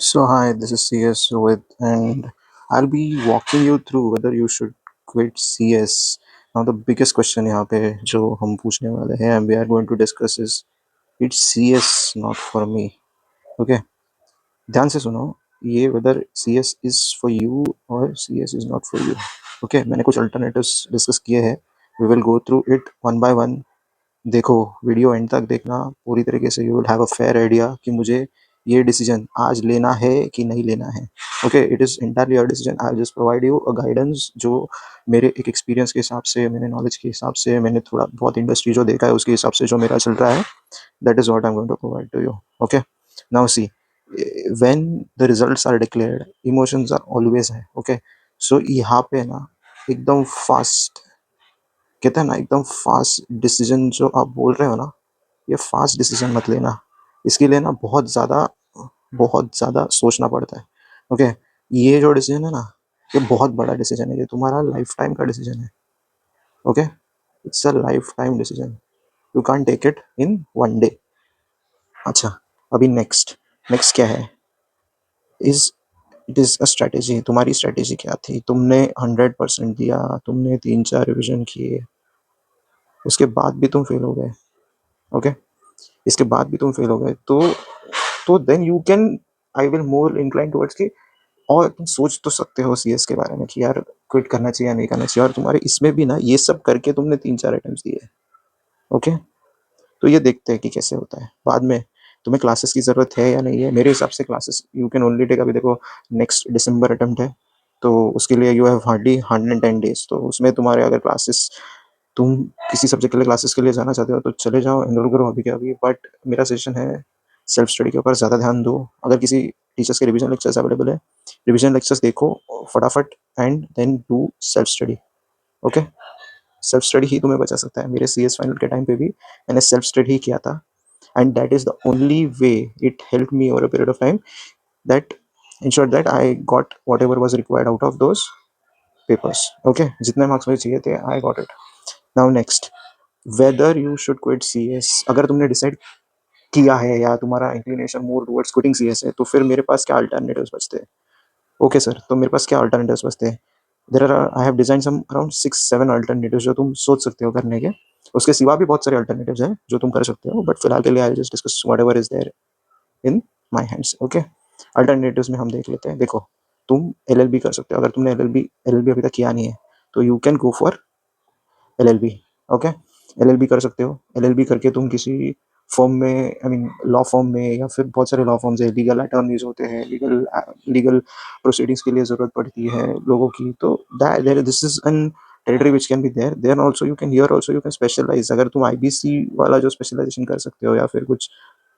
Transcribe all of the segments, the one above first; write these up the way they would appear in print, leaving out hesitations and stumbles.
So hi, this is CS Rohit, and I'll be walking you through whether you should quit CS. Now the biggest question यहाँ पे जो हम पूछने वाले हैं and we are going to discuss is it's CS not for me. Okay, ध्यान से सुनो ये whether CS is for you or CS is not for you. Okay, मैंने कुछ alternatives discuss किए हैं. We will go through it one by one. देखो video and तक देखना पूरी तरीके से. You will have a fair idea कि मुझे ये डिसीजन आज लेना है कि नहीं लेना है. Okay, it is entirely your decision. I just provide you a guidance जो मेरे एक एक्सपीरियंस के हिसाब से, मेरे नॉलेज के हिसाब से, मैंने थोड़ा बहुत इंडस्ट्री जो देखा है उसके हिसाब से जो मेरा चल रहा है, that is what I am going to provide to you. Okay, now see, when the results are declared emotions are always है. ओके, सो यहाँ पे ना एकदम फास्ट, कहते हैं ना एकदम फास्ट डिसीजन जो आप बोल रहे हो ना, ये फास्ट डिसीजन मत लेना. इसके लिए ना बहुत ज़्यादा सोचना पड़ता है. ओके, ये जो डिसीजन है ना, ये बहुत बड़ा डिसीजन है. ये तुम्हारा लाइफ टाइम का डिसीजन है. Okay, it's a life time decision. You can't take it in one day. अच्छा, अभी नेक्स्ट नेक्स्ट क्या है? Is it is a strategy. तुम्हारी स्ट्रैटेजी क्या थी? तुमने 100% दिया, तुमने 3-4 रिविजन किए, उसके बाद भी तुम फेल हो गए. ओके, इसके बाद भी तुम फेल हो गए तो then you can, I will more incline towards कि और तुम सोच तो सकते हो सीएस के बारे में कि यार क्विट करना चाहिए या नहीं करना चाहिए. और तुम्हारे इसमें भी ना ये सब करके तुमने 3-4 अटेम्प्ट्स दिए. ओके, तो ये देखते हैं कि कैसे होता है बाद में. तुम्हें क्लासेस की ज़रूरत है या नहीं है? मेरे हिसाब से classes you can only take. अभी देखो नेक्स्ट दिसंबर अटेम्प्ट है, तो उसके लिए यू हैव हार्डली 110 days. तो उसमें तुम्हारे अगर क्लासेस, तुम किसी सब्जेक्ट के लिए क्लासेस के लिए जाना चाहते हो तो चले जाओ, एनरोल करो अभी के अभी. बट मेरा सजेशन है सेल्फ स्टडी के ऊपर ज़्यादा ध्यान दो. अगर किसी टीचर्स के रिवीजन लेक्चर्स अवेलेबल है, रिवीजन लेक्चर्स देखो फटाफट and then do self study. Okay, self study ही तुम्हें बचा सकता है. मेरे CS फाइनल के टाइम पे भी मैंने सेल्फ स्टडी ही किया था, and that is the only way it help me over a period of time that ensure that I got what ever was required out of those papers. Okay, जितने marks मुझे चाहिए थे I got it. Now next, whether you should quit CS. अगर तुमने decide किया है या तुम्हारा inclination more towards quitting CS है, तो फिर मेरे पास क्या अल्टरनेटिव्स बचते हैं? ओके सर, तो मेरे पास क्या अल्टरनेटिव्स बचते हैं? There are, I have design some around 6-7 alternatives जो तुम सोच सकते हो करने के. उसके सिवा भी बहुत सारे अल्टरनेटिव्स हैं जो तुम कर सकते हो, बट फिलहाल के लिए I just discuss whatever is there in my hands. Okay, alternatives में हम देख लेते हैं. देखो, तुम LLB कर सकते हो. अगर तुमने LLB अभी तक किया नहीं है तो you can go for LLB. Okay, LLB कर सकते हो. LLB करके तुम किसी फॉर्म में, आई मीन लॉ फॉर्म में, या फिर बहुत सारे लॉ फॉर्म्स है, लीगल अटर्नीज होते हैं, लीगल लीगल प्रोसीडिंग्स के लिए ज़रूरत पड़ती है लोगों की. तो there this is an territory which can be there. There also you can, here also you can specialise. अगर तुम IBC वाला जो स्पेशलाइजेशन कर सकते हो या फिर कुछ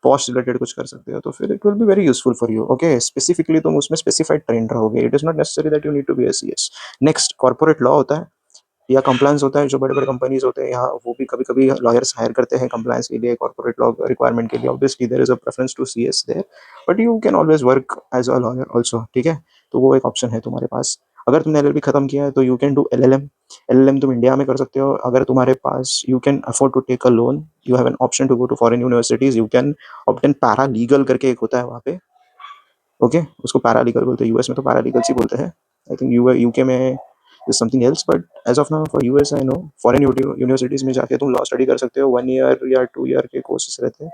पोस्ट रिलेटेड कुछ कर सकते हो तो फिर it will be very useful for you. Okay, specifically तुम उसमें स्पेसिफाइड ट्रेंड रहोगे. It is not necessary that you need to be a CS. Next, corporate law होता है या कंप्लायंस होता है. जो बड़े बड़े कंपनीज होते हैं यहाँ, वो भी कभी कभी लॉयर्स हायर करते हैं कंप्लायंस के लिए, कॉर्पोरेट लॉ रिक्वायरमेंट के लिए. Obviously there is a preference to CS there, but you can always work as a lawyer also. ठीक है, तो वो एक ऑप्शन है तुम्हारे पास. अगर तुमने LLB खत्म किया है तो you can do LLM. LLM तुम इंडिया में कर सकते हो. अगर तुम्हारे पास, you can afford to take a loan, you have an option to go to foreign universities. You can obtain paralegal करके एक होता है वहाँ पे. ओके, उसको पैरा लीगल बोलते हैं. US में तो पैरा लीगल्स ही बोलते हैं. आई थिंक UK में is something else, but as of now for US I know foreign universities में जाके तुम लॉ स्टडी कर सकते हो. 1 year या 2 year के कोर्सेज रहते हैं.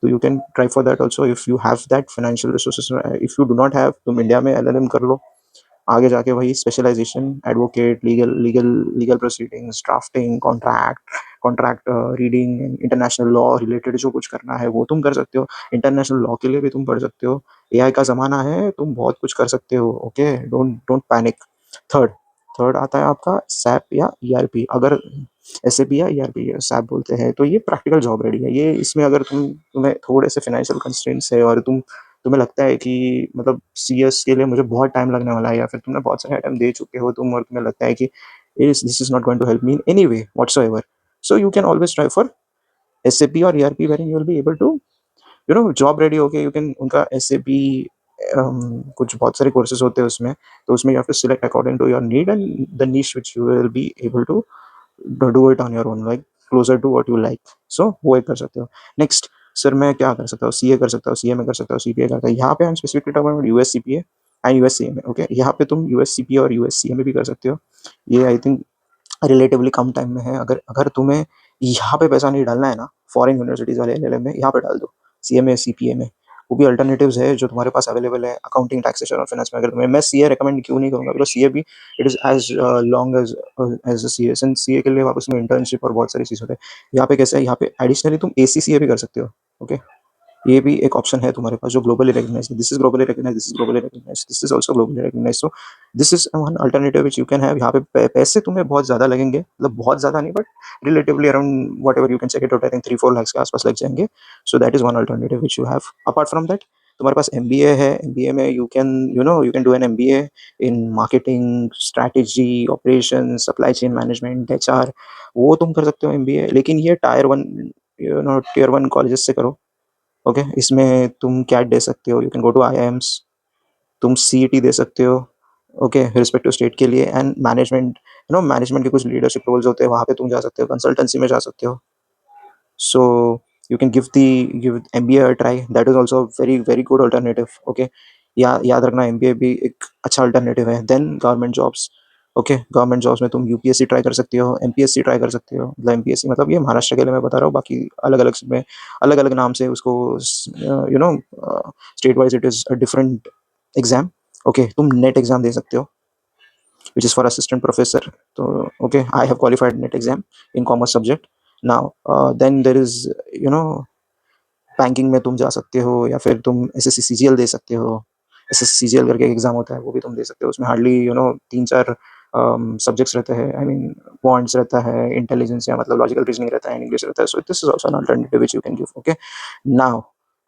तो you can try for that also if you have that financial resources. If you do not have, तुम इंडिया में LLM कर लो. आगे जाके वही specialisation, advocate, legal proceedings, drafting, contract reading, international law related जो कुछ करना है वो तुम कर सकते हो. इंटरनेशनल लॉ के लिए भी तुम पढ़ सकते हो. AI का ज़माना है, तुम बहुत कुछ कर सकते हो. Okay, don't don't panic. Third third आता है आपका SAP या ERP. अगर SAP या ERP, SAP बोलते हैं, तो ये प्रैक्टिकल जॉब रेडी है. ये इसमें अगर तुम्हें थोड़े से फाइनेंशियल कंस्ट्रेंट्स है और तुम्हें लगता है कि मतलब CS के लिए मुझे बहुत टाइम लगने वाला है, या फिर तुमने बहुत सारे अटेम्प्ट दे चुके हो तुम, और तुम्हें लगता है कि this is not going to help me in any way whatsoever, so you can always try for SAP और ERP, where you will be able to job ready होके यू कैन उनका SAP. कुछ बहुत सारे कोर्सेज होते हैं उसमें, तो उसमें you have to select according to your need and the niche which you will be able to do it on your own, like closer to what you like. So वो एक कर सकते हो. नेक्स्ट, सर मैं क्या कर सकता हूँ, सीए कर सकता हूँ, सीए में कर सकता हूँ, सीपीए कर सकता हूँ। यहाँ पे I am specifically talking about US CPA and US CMA. Okay, यहाँ पे तुम यूएस सीपीए और यूएस सीएमए भी कर सकते हो। ये I think relatively come time में है। अगर अगर तुम्हें यहाँ पे पैसा नहीं डालना है ना, फॉरेन यूनिवर्सिटीज वाले एलएलएम में यहाँ पे डाल दो, सीएमए सीपीए में। वो भी अल्टरनेटिव्स है जो तुम्हारे पास अवेलेबल है अकाउंटिंग, टैक्सेशन और फाइनेंस में। अगर तुम्हें, मैं सीए रिकमेंड क्यों नहीं करूँगा, बिकॉज सीए भी it is as long as as CA. Since CA के लिए वापस में इंटर्नशिप और बहुत सारी चीज़ होते हैं। यहाँ पे कैसे है, यहाँ पे एडिशनली तुम एसीसीए भी कर सकते हो। ओके, ये भी एक ऑप्शन है तुम्हारे पास जो ग्लोबली रिकग्नाइज्ड है। This is globally recognised, this is globally recognised, this is also globally recognised. So this is one alternative which you can have. यहाँ पे पैसे तुम्हें बहुत ज्यादा लगेंगे, मतलब बहुत ज्यादा नहीं, but relatively around whatever you can check it out, I think 3-4 lakh के आसपास लग जाएंगे। So that is one alternative which you have. Apart from that, तुम्हारे पास एमबीए है। एमबीए में you can do an MBA in marketing, strategy, operation, supply chain management, HR. वो तुम कर सकते हो एमबीए, लेकिन ये टायर 1 टियर 1 कॉलेजेस से करो। ओके, इसमें तुम कैट दे सकते हो, you can go to IIMs, तुम सीईटी दे सकते हो। ओके, रिस्पेक्टिव स्टेट के लिए। एंड मैनेजमेंट, मैनेजमेंट के कुछ लीडरशिप रोल्स होते हैं, वहाँ पे तुम जा सकते हो, कंसल्टेंसी में जा सकते हो। So you can give MBA a try. That is also a very very good alternative. Okay, या याद रखना MBA भी एक अच्छा अल्टरनेटिव है। Then government jobs. Okay, government jobs में तुम यूपीएससी ट्राई कर सकते हो, एमपीएससी ट्राई कर सकते हो। मतलब एमपीएससी मतलब ये महाराष्ट्र के लिए मैं बता रहा हूँ, बाकी अलग अलग में अलग अलग नाम से उसको, state wise it is a different exam. Okay, तुम नेट एग्जाम दे सकते हो, which is for assistant professor. So, okay, I have qualified NET exam in commerce subject. Now, then there is, banking में तुम जा सकते हो, या फिर तुम एसएससी सीजीएल दे सकते हो। एसएससी सीजीएल करके एग्जाम होता है, वो भी तुम दे सकते हो। उसमें हार्डली 3-4 सब्जेक्ट्स रहते हैं। आई मीन क्वांट्स रहता है, इंटेलिजेंस या मतलब लॉजिकल रीजनिंग रहता है, इंग्लिश रहता है। सो this is also an alternative which you can give. Okay, now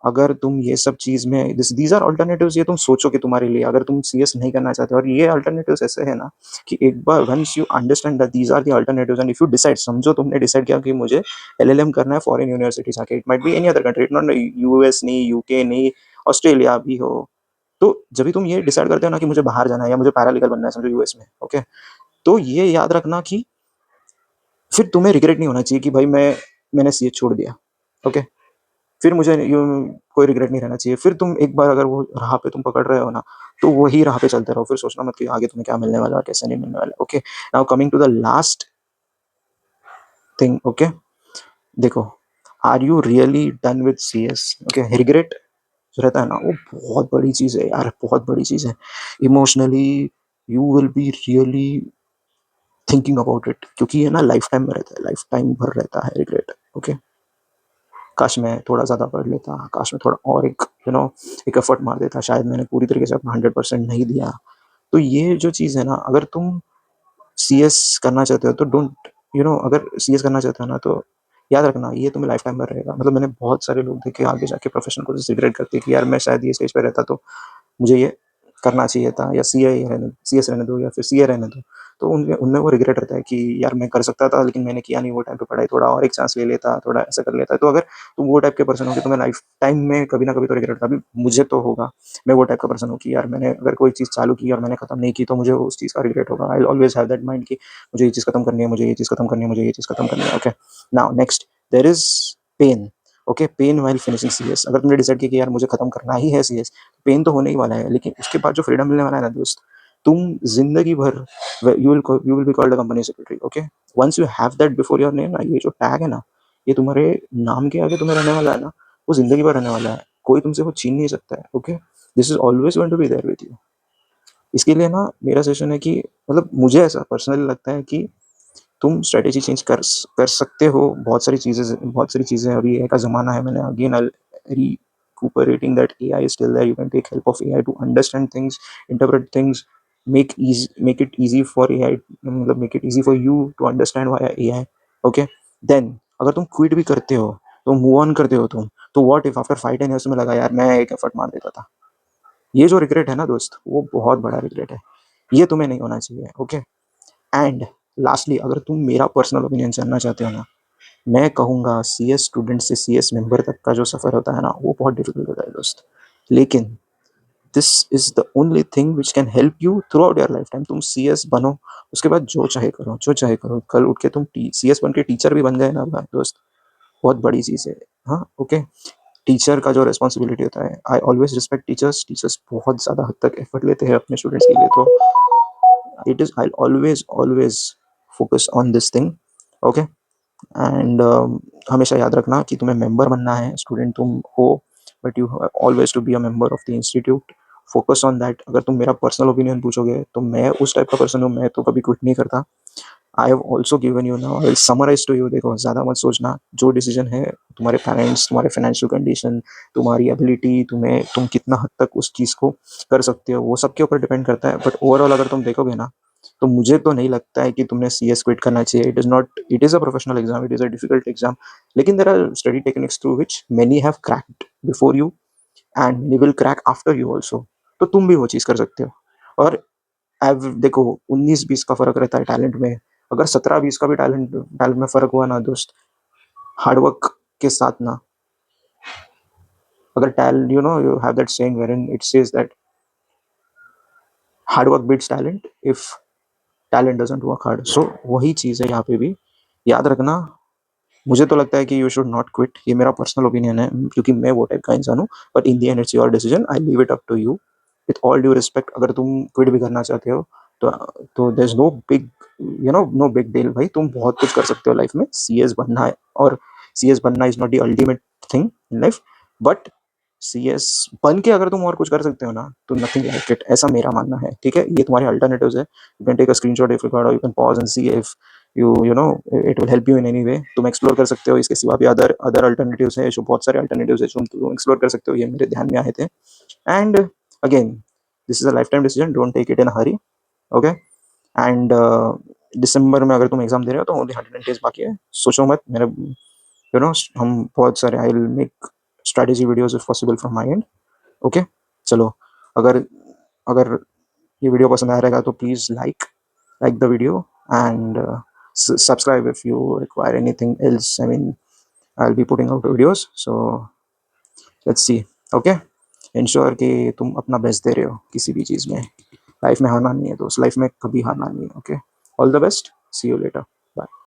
अगर तुम ये सब चीज में, दीज आर अल्टरनेटिव्स, ये तुम सोचो कि तुम्हारे लिए, अगर तुम सीएस नहीं करना चाहते, और ये अल्टरनेटिव्स ऐसे है ना कि एक बार once you understand that these are the alternatives, and if you decide, समझो तुमने डिसाइड किया कि मुझे एलएलएम करना है फॉरेन यूनिवर्सिटी जाके, it might be any other country, not US नहीं, यूके नहीं, ऑस्ट्रेलिया भी हो। तो जब भी तुम ये डिसाइड करते हो ना कि मुझे बाहर जाना है या मुझे पैरालीगल बनना है, समझो यूएस में, ओके, तो ये याद रखना कि फिर तुम्हें रिग्रेट नहीं होना चाहिए कि भाई मैंने सीए छोड़ दिया। ओके, फिर मुझे कोई रिग्रेट नहीं रहना चाहिए। फिर तुम एक बार अगर वो राह पे तुम पकड़ रहे हो ना, तो वही राह पे चलते रहो। फिर सोचना मत कि आगे तुम्हें क्या मिलने वाला है, कैसे नहीं मिलने वाला। Okay, now coming to the last thing. Okay, देखो, are you really done with CS? Okay, regret जो रहता है ना, वो बहुत बड़ी चीज़ है यार, बहुत बड़ी चीज़ है। Emotionally you will be really thinking about it, क्योंकि ये ना लाइफ टाइम में रहता है, लाइफ टाइम भर रहता है रिग्रेट। ओके, काश मैं थोड़ा ज़्यादा पढ़ लेता, काश मैं थोड़ा और एक एफर्ट मार देता, शायद मैंने पूरी तरीके से अपना 100% नहीं दिया। तो ये जो चीज़ है ना, अगर तुम सीएस करना चाहते हो तो डोंट, अगर सीएस करना चाहते हो ना, तो याद रखना ये तुम्हें लाइफ टाइम में रहेगा। मतलब मैंने बहुत सारे लोग देखे आगे जाके प्रोफेशनल कोर्सेज रिग्रेट करते कि यार मैं शायद ये स्टेज पे रहता तो मुझे ये करना चाहिए था, या सीएस रहने दो, या फिर सीए रहने दो। तो उनमें उनमें वो रिग्रेट रहता है कि यार मैं कर सकता था, लेकिन मैंने किया नहीं वो टाइम पे पढ़ाई, थोड़ा और एक चांस ले लेता, थोड़ा ऐसा कर लेता। तो अगर तुम वो टाइप के पर्सन हो कि तुम्हें लाइफ टाइम में कभी ना कभी तो रिग्रेट, अभी मुझे तो होगा। मैं वो टाइप का पर्सन हूँ कि यार मैंने अगर कोई चीज़ चालू की और मैंने खत्म नहीं की, तो मुझे उस चीज़ का रिग्रेट होगा। I always have that mind कि मुझे ये चीज़ खत्म करनी है, मुझे ये चीज़ खत्म करनी है, मुझे ये चीज़ खत्म करनी है। Okay, now next, there is pen. Okay, pen while finishing CS. अगर तुमने डिसाइड किया कि यार मुझे खत्म करना ही है सीएस, पेन तो होने ही वाला है, लेकिन उसके बाद जो फ्रीडम मिलने वाला है ना दोस्त, तुम जिंदगी भर you will be called a company secretary. Okay, once you have that before your name ना, ये जो टैग है ना, ये तुम्हारे नाम के आगे तुम्हें रहने वाला है ना, वो जिंदगी भर रहने वाला है। कोई तुमसे वो छीन नहीं सकता है। Okay, this is always going to be there with you. इसके लिए ना मेरा सजेशन है कि, मतलब मुझे ऐसा पर्सनली लगता है कि तुम स्ट्रेटेजी चेंज कर सकते हो। बहुत सारी चीज़ें अभी एआई का ज़माना है। मैंने again I recuperating that AI is still there. You can take help of AI to understand things, interpret things, make it easy for AI, मतलब make it easy for you to understand via AI. Okay, then अगर तुम quit भी करते हो, तो move on करते हो तुम, तो व्हाट इफ आफ्टर 5-10 years तुम्हें लगा यार मैं एक एफर्ट मार देता था। ये जो रिग्रेट है ना दोस्त, वो बहुत बड़ा रिग्रेट है। ये तुम्हें नहीं होना चाहिए। ओके, एंड लास्टली, अगर तुम मेरा पर्सनल ओपिनियन जानना चाहते हो ना, मैं कहूँगा सीएस स्टूडेंट से सीएस मेंबर तक का जो सफ़र होता है ना, वो बहुत डिफिकल्ट होता है दोस्त। लेकिन this is the only thing which can help you through out your life time. तुम सीएस बनो, उसके बाद जो चाहे करो, जो चाहे करो। कल उठ के तुम सीएस बन के टीचर भी बन गए ना दोस्त, बहुत बड़ी चीज़ है। हाँ, ओके, टीचर का जो रिस्पॉन्सिबिलिटी होता है, I always respect teachers. Teachers बहुत ज़्यादा हद तक एफर्ट लेते हैं अपने स्टूडेंट्स के लिए, तो it is I always always focus on this thing. Okay. And हमेशा याद रखना कि तुम्हें मेंबर बनना है, स्टूडेंट तुम हो, but you always to be a member of the institute. Focus on that. अगर तुम मेरा पर्सनल ओपिनियन पूछोगे तो मैं उस टाइप का पर्सन हूँ, मैं तो कभी क्विट नहीं करता। I have also given you now, I will summarise to you. देखो, ज़्यादा मत सोचना। जो डिसीजन है, तुम्हारे पेरेंट्स, तुम्हारे फाइनेंशियल कंडीशन, तुम्हारी एबिलिटी, तुम कितना हद तक उस चीज़ को कर सकते हो, वो सबके ऊपर डिपेंड करता है। बट ओवरऑल अगर तुम देखोगे ना, तो मुझे तो नहीं लगता है कि तुमने सी एस क्विट करना चाहिए। It is not, it is a professional exam, it is a difficult exam, लेकिन there are study techniques through which many have cracked before you and many will crack after you also. तो तुम भी वो चीज़ कर सकते हो। और देखो, 19-20 का फर्क रहता है टैलेंट में। अगर 17-20 का भी टैलेंट टैलेंट में फर्क हुआ ना दोस्त, हार्डवर्क के साथ ना, अगर talent, you have that saying where it says that hard work beats talent if talent doesn't work hard. So वही चीज़ है यहाँ पे भी, याद रखना। मुझे तो लगता है कि यू शुड नॉट क्विट, ये मेरा पर्सनल ओपिनियन है, क्योंकि मैं वो टाइप का इंसान हूँ। But in the end it's your decision, I leave it up to you with all due respect. अगर तुम क्विट भी करना चाहते हो तो there is no big, no big deal भाई। तुम बहुत कुछ कर सकते हो लाइफ में। सी एस बनना है, और सी एस बनना is not the ultimate thing in life, but C S बन के अगर तुम और कुछ कर सकते हो ना, तो नथिंग लाइक इट, ऐसा मेरा मानना है। ठीक है, ये तुम्हारे अल्टरनेटिव्स है। You can take a screenshot if required, और you can pause and see if you know it will help you in any way. तुम एक्सप्लोर कर सकते हो, इसके सिवा भी अदर अदर अल्टरनेटिव्स है, जो बहुत सारे अल्टरनेटिव्स है जो तुम एक्सप्लोर कर सकते हो। ये मेरे ध्यान में आए थे। And again, this is a life time decision, don't take it in a hurry. Okay. And दिसंबर में अगर तुम एग्जाम दे रहे हो तो ओनली 100 डेज बाकी है, सोचो मत। मेरे हम बहुत सारे, I will make strategy videos if possible from my and. Okay. चलो, अगर अगर ये वीडियो पसंद आया रहेगा तो please like the video and subscribe if you require anything else. I mean, I'll be putting out videos, so let's see. Okay, ensure कि तुम अपना बेस्ट दे रहे हो किसी भी चीज़ में। लाइफ में हारना नहीं है दोस्त, लाइफ में कभी हारना नहीं है। Okay, all the best, see you letter.